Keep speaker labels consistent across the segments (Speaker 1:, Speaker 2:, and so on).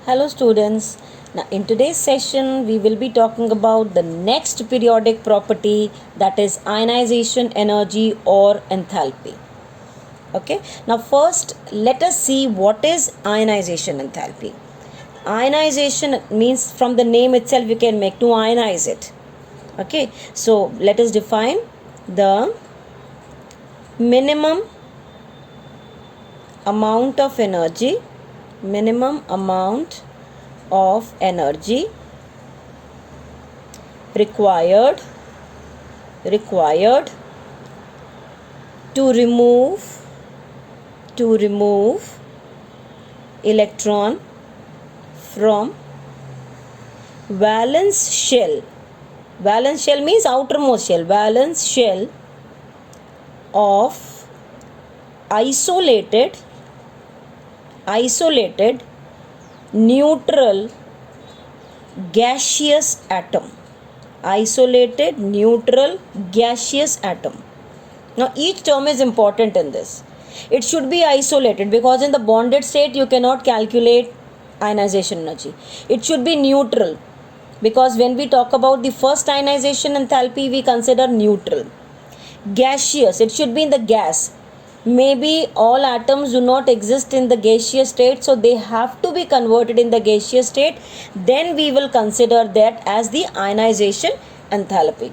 Speaker 1: Hello students. Now in today's session we will be talking about the next periodic property, that is ionization energy or enthalpy. Okay. Now first let us see what is ionization enthalpy. Ionization means from the name itself you can make to ionize it. Okay. So let us define the minimum amount of energy required to remove electron from valence shell. Valence shell means outermost shell. Valence shell of isolated neutral gaseous atom. Isolated neutral gaseous atom. Now each term is important in this. It should be isolated because in the bonded state you cannot calculate ionization energy. It should be neutral because when we talk about the first ionization enthalpy we consider neutral. Gaseous, it should be in the gas. Maybe all atoms do not exist in the gaseous state, so they have to be converted in the gaseous state. Then we will consider that as the ionization enthalpy.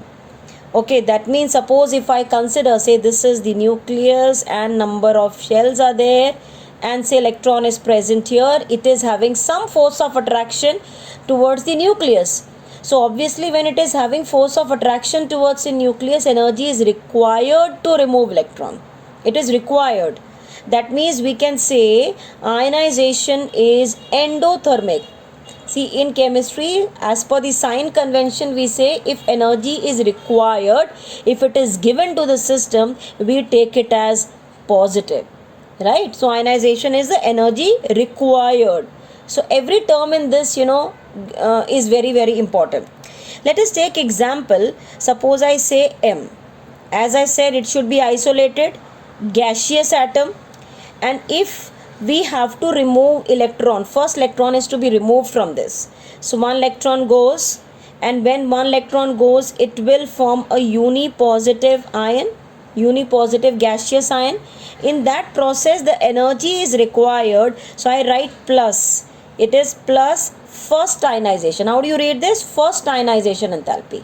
Speaker 1: Okay, that means suppose if I consider, say this is the nucleus and number of shells are there, and say electron is present here, it is having some force of attraction towards the nucleus. So obviously when it is having force of attraction towards the nucleus, energy is required to remove electron. It is required. That means we can say ionization is endothermic. See, in chemistry, as per the sign convention, we say if energy is required, if it is given to the system, we take it as positive. Right? So ionization is the energy required. So every term in this, is very, very important. Let us take example. Suppose I say M. As I said, it should be isolated gaseous atom, and if we have to remove electron, first electron is to be removed from this. So one electron goes, and when one electron goes, it will form a unipositive gaseous ion. In that process the energy is required, so I write plus. It is plus first ionization. How do you read this? First ionization enthalpy.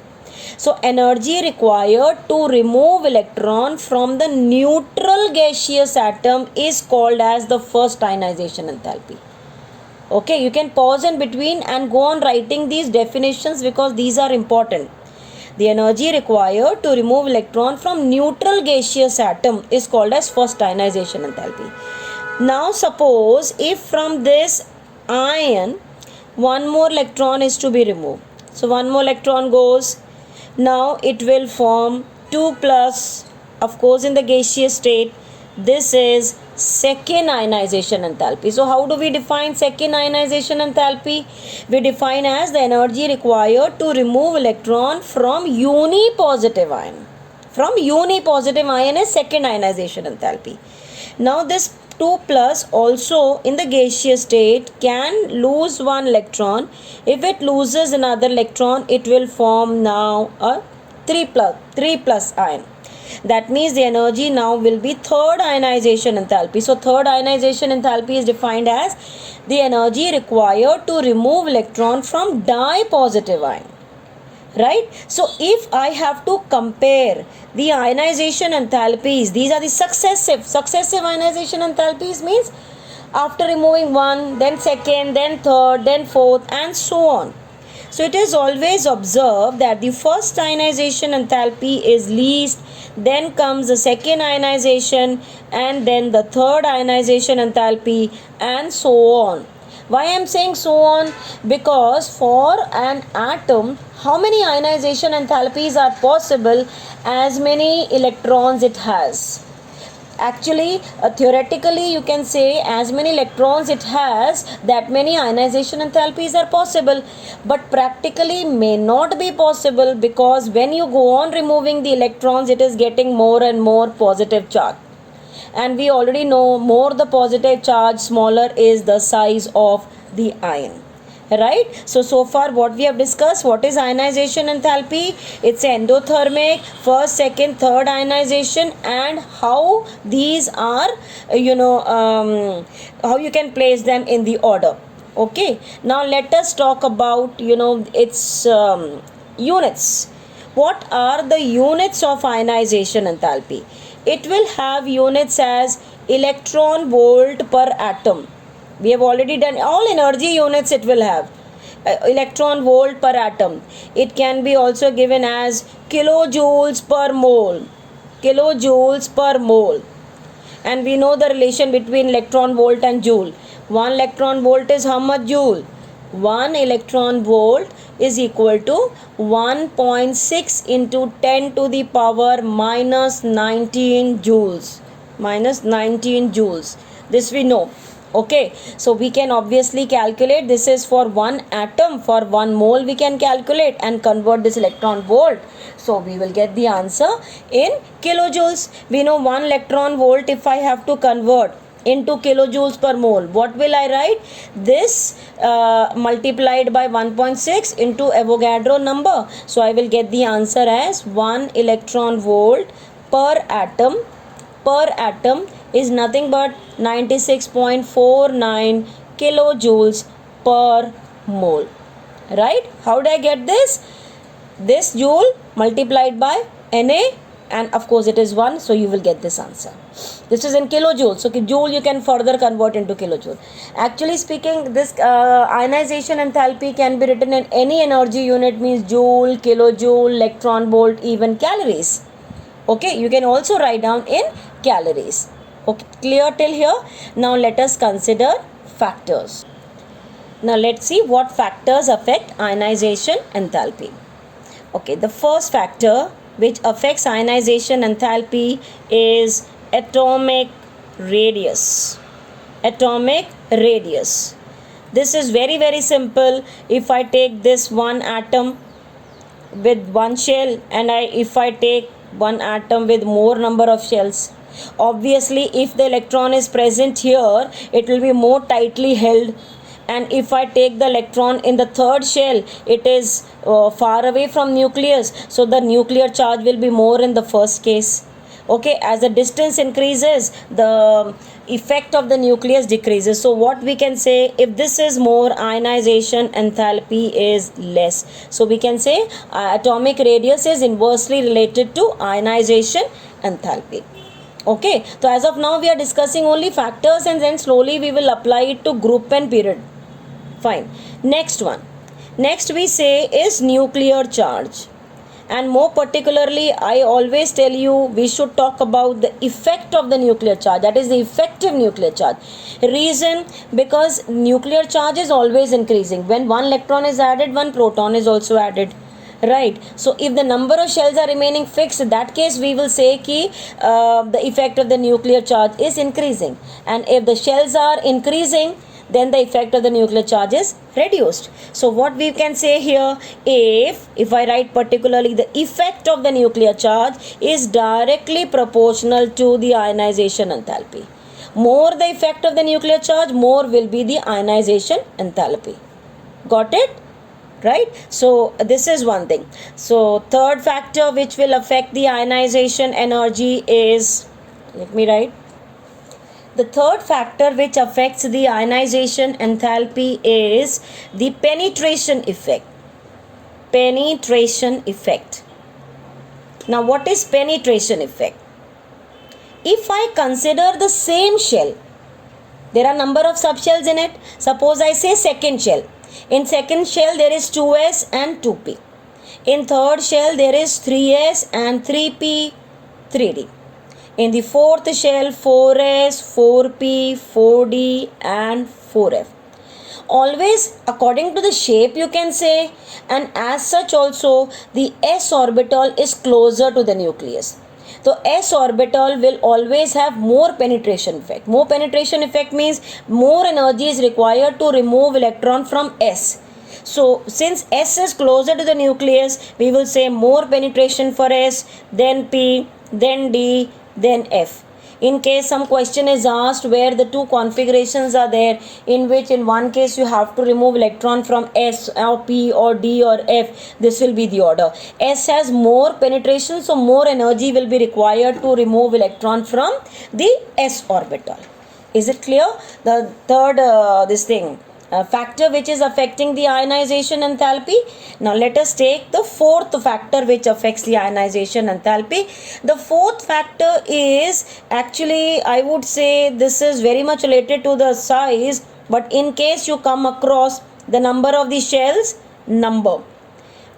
Speaker 1: So energy required to remove electron from the neutral gaseous atom is called as the first ionization enthalpy. Okay, you can pause in between and go on writing these definitions because these are important. The energy required to remove electron from neutral gaseous atom is called as first ionization enthalpy. Now suppose if from this ion one more electron is to be removed. So one more electron goes. Now it will form 2 plus, of course in the gaseous state. This is second ionization enthalpy. So how do we define second ionization enthalpy? We define as the energy required to remove electron from unipositive ion. From unipositive ion is second ionization enthalpy. Now this 2 plus also in the gaseous state can lose one electron. If it loses another electron, it will form now a 3 plus ion. That means the energy now will be third ionization enthalpy. So third ionization enthalpy is defined as the energy required to remove electron from dipositive ion. Right? So if I have to compare the ionization enthalpies, these are the successive ionization enthalpies, means after removing one, then second, then third, then fourth, and so on. So it is always observed that the first ionization enthalpy is least, then comes the second ionization, and then the third ionization enthalpy, and so on. Why I am saying so on? Because for an atom, how many ionization enthalpies are possible? As many electrons it has. Actually, theoretically you can say as many electrons it has, that many ionization enthalpies are possible. But practically may not be possible, because when you go on removing the electrons, it is getting more and more positive charge. and we already know more the positive charge, smaller is the size of the ion. Right? So far what we have discussed, what is ionization enthalpy? It's endothermic, first, second, third ionization, and how these are, how you can place them in the order. Okay, now let us talk about, its units. What are the units of ionization enthalpy? It will have units as electron volt per atom. We have already done all energy units. It will have electron volt per atom. It can be also given as kilojoules per mole, kilojoules per mole. And we know the relation between electron volt and joule. 1 electron volt is how much joule? 1 electron volt is equal to 1.6 into 10 to the power minus 19 joules. Minus 19 joules. This we know. Okay, so we can obviously calculate. This is for 1 atom. For 1 mole we can calculate and convert this electron volt. So we will get the answer in kilojoules. We know 1 electron volt, if I have to convert into kilojoules per mole, what will I write? This multiplied by 1.6 into Avogadro number. So I will get the answer as 1 electron volt per atom is nothing but 96.49 kilojoules per mole. Right? How do I get this? This joule multiplied by Na, and of course it is 1, so you will get this answer. This is in kilojoules. So joule you can further convert into kilojoule. Actually speaking, this ionization enthalpy can be written in any energy unit, means joule, kilojoule, electron volt, even calories. Okay, you can also write down in calories. Okay, clear till here? Now let us consider factors. Now let's see what factors affect ionization enthalpy. Okay, the first factor which affects ionization enthalpy is atomic radius. Atomic radius. This is very, very simple. If I take this one atom with one shell, and if I take one atom with more number of shells, obviously if the electron is present here, it will be more tightly held. And if I take the electron in the third shell, it is far away from nucleus, so the nuclear charge will be more in the first case. Okay, as the distance increases, the effect of the nucleus decreases. So what we can say, if this is more, ionization enthalpy is less. So we can say atomic radius is inversely related to ionization enthalpy. Okay, so as of now we are discussing only factors, and then slowly we will apply it to group and period. Fine. Next one. Next we say is nuclear charge. And more particularly, I always tell you, we should talk about the effect of the nuclear charge, that is the effective nuclear charge. Reason, because nuclear charge is always increasing. When one electron is added, one proton is also added. Right? So if the number of shells are remaining fixed, in that case we will say ki the effect of the nuclear charge is increasing. And if the shells are increasing, then the effect of the nuclear charge is reduced. So what we can say here, if I write particularly, the effect of the nuclear charge is directly proportional to the ionization enthalpy. More the effect of the nuclear charge, more will be the ionization enthalpy. Got it? Right? So this is one thing. So third factor which will affect the ionization energy is, let me write. The third factor which affects the ionization enthalpy is the penetration effect. Penetration effect. Now what is penetration effect? If I consider the same shell, there are number of subshells in it. Suppose I say second shell. In second shell there is 2s and 2p. In third shell there is 3s and 3p, 3d. In the fourth shell, 4s, 4p, 4d and 4f. Always according to the shape you can say, and as such also the s orbital is closer to the nucleus. So s orbital will always have more penetration effect. More penetration effect means more energy is required to remove electron from s. So since s is closer to the nucleus, we will say more penetration for s, then p, then d, then f. In case some question is asked where the two configurations are there, in which in one case you have to remove electron from S or P or D or F, this will be the order. S has more penetration, so more energy will be required to remove electron from the S orbital. Is it clear? The third factor which is affecting the ionization enthalpy. Now let us take the fourth factor which affects the ionization enthalpy. The fourth factor is actually, I would say, this is very much related to the size, but in case you come across the number of the shells, number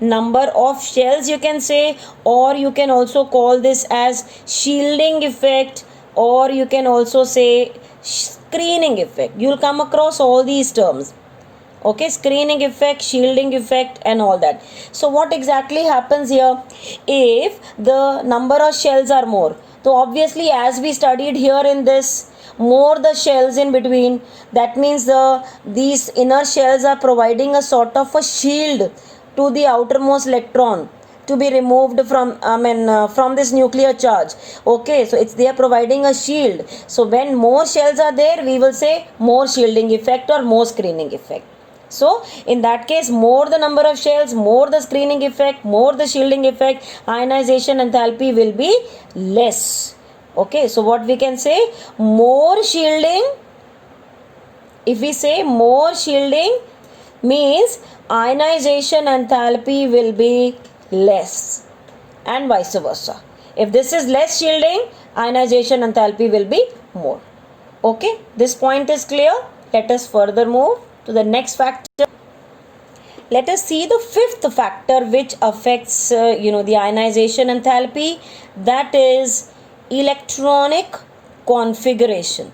Speaker 1: of shells you can say, or you can also call this as shielding effect, or you can also say screening effect. You will come across all these terms. Okay, screening effect, shielding effect and all that. So what exactly happens here? If the number of shells are more, so obviously as we studied here in this, more the shells in between, that means these inner shells are providing a sort of a shield to the outermost electron to be removed from from this nuclear charge. Okay, so they are providing a shield. So when more shells are there, we will say more shielding effect or more screening effect. So in that case, more the number of shells, more the screening effect, more the shielding effect, ionization enthalpy will be less. Okay, so what we can say, more shielding, if we say more shielding means ionization enthalpy will be less, and vice versa. If this is less shielding, ionization enthalpy will be more. Okay, this point is clear. Let us further move to the next factor. Let us see the fifth factor which affects the ionization enthalpy, that is electronic configuration.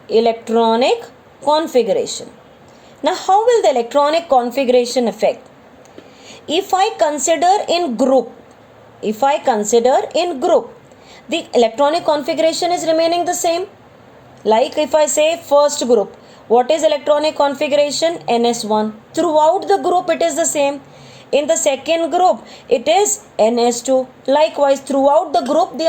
Speaker 1: Electronic configuration. Now how will the electronic configuration affect? If I consider in group, the electronic configuration is remaining the same. Like if I say first group, what is electronic configuration? NS1. Throughout the group it is the same. In the second group it is NS2. Likewise, throughout the group the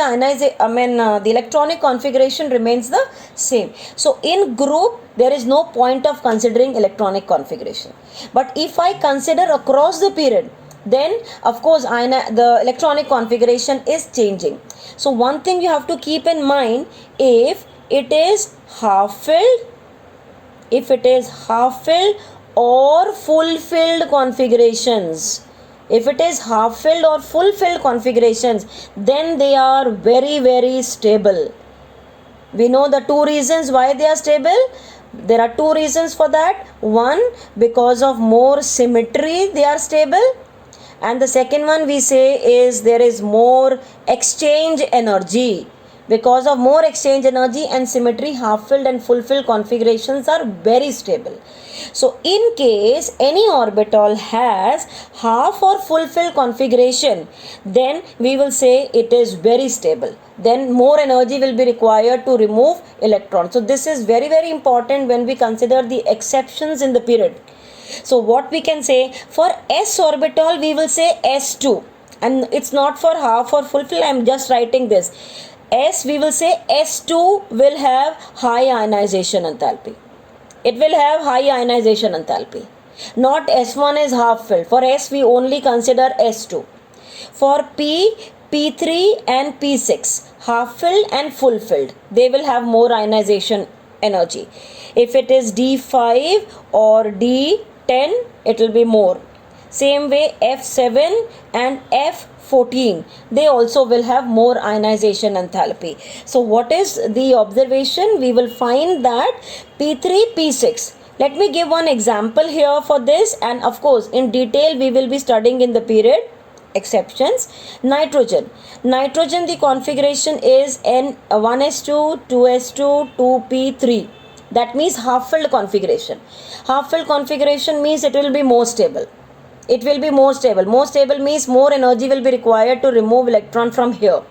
Speaker 1: electronic configuration remains the same. So in group there is no point of considering electronic configuration. But if I consider across the period, then of course the electronic configuration is changing. So one thing you have to keep in mind, if it is half filled or full-filled configurations. If it is half-filled or full-filled configurations, then they are very, very stable. We know the two reasons why they are stable. There are two reasons for that. One, because of more symmetry they are stable. And the second one we say is there is more exchange energy. Because of more exchange energy and symmetry, half-filled and full-filled configurations are very stable. So in case any orbital has half or full-filled configuration, then we will say it is very stable. Then more energy will be required to remove electrons. So this is very, very important when we consider the exceptions in the period. So what we can say, for S orbital we will say S2, and it's not for half or full-filled, I am just writing this. S, we will say S2 will have high ionization enthalpy. It will have high ionization enthalpy. Not S1 is half filled. For S we only consider S2. For P, P3 and P6, half filled and full filled, they will have more ionization energy. If it is D5 or D10, it will be more. Same way F7 and F14, they also will have more ionization enthalpy. So what is the observation? We will find that P3, P6. Let me give one example here for this, and of course in detail we will be studying in the period exceptions. Nitrogen, the configuration is N1s2, 2s2, 2p3. That means half filled configuration. Half filled configuration means it will be more stable. It will be more stable. More stable means more energy will be required to remove electron from here.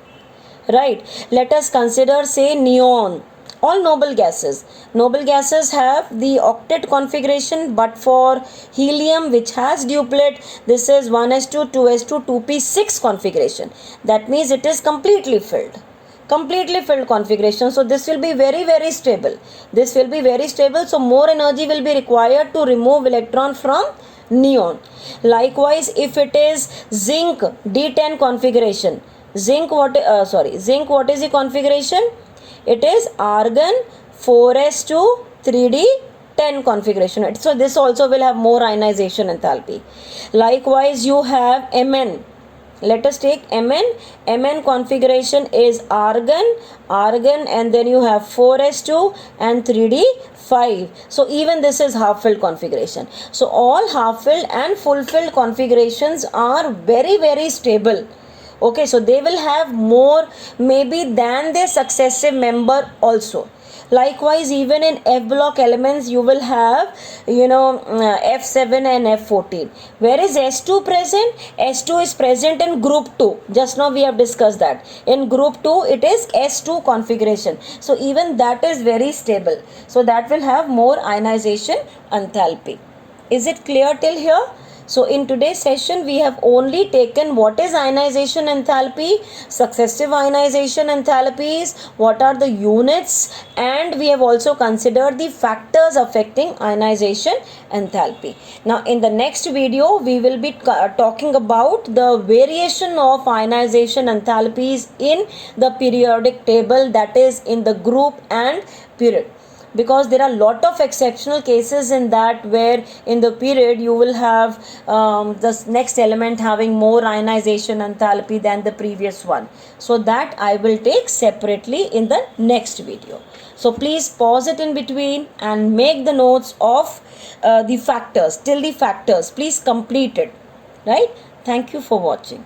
Speaker 1: Right. Let us consider, say, neon. All noble gases. Noble gases have the octet configuration, but for helium, which has duplet, this is 1s2, 2s2, 2p6 configuration. That means it is completely filled. completely filled configuration. So this will be very, very stable. This will be very stable. So more energy will be required to remove electron from neon. Likewise, if it is zinc D10 configuration, zinc what is the configuration? It is argon 4s2 3d10 configuration. So this also will have more ionization enthalpy. Likewise, you have Mn. Let us take Mn. Mn configuration is argon, and then you have 4s2 and 3d5. So even this is half filled configuration. So all half filled and full filled configurations are very, very stable. Okay, so they will have more maybe than their successive member also. Likewise, even in F block elements, you will have, F7 and F14. Where is S2 present? S2 is present in group 2. Just now we have discussed that. In group 2, it is S2 configuration. So even that is very stable. So that will have more ionization enthalpy. Is it clear till here? So in today's session, we have only taken what is ionization enthalpy, successive ionization enthalpies, what are the units, and we have also considered the factors affecting ionization enthalpy. Now in the next video, we will be talking about the variation of ionization enthalpies in the periodic table, that is in the group and period. Because there are a lot of exceptional cases in that, where in the period you will have this next element having more ionization enthalpy than the previous one. So that I will take separately in the next video. So please pause it in between and make the notes of the factors, till the factors. Please complete it. Right? Thank you for watching.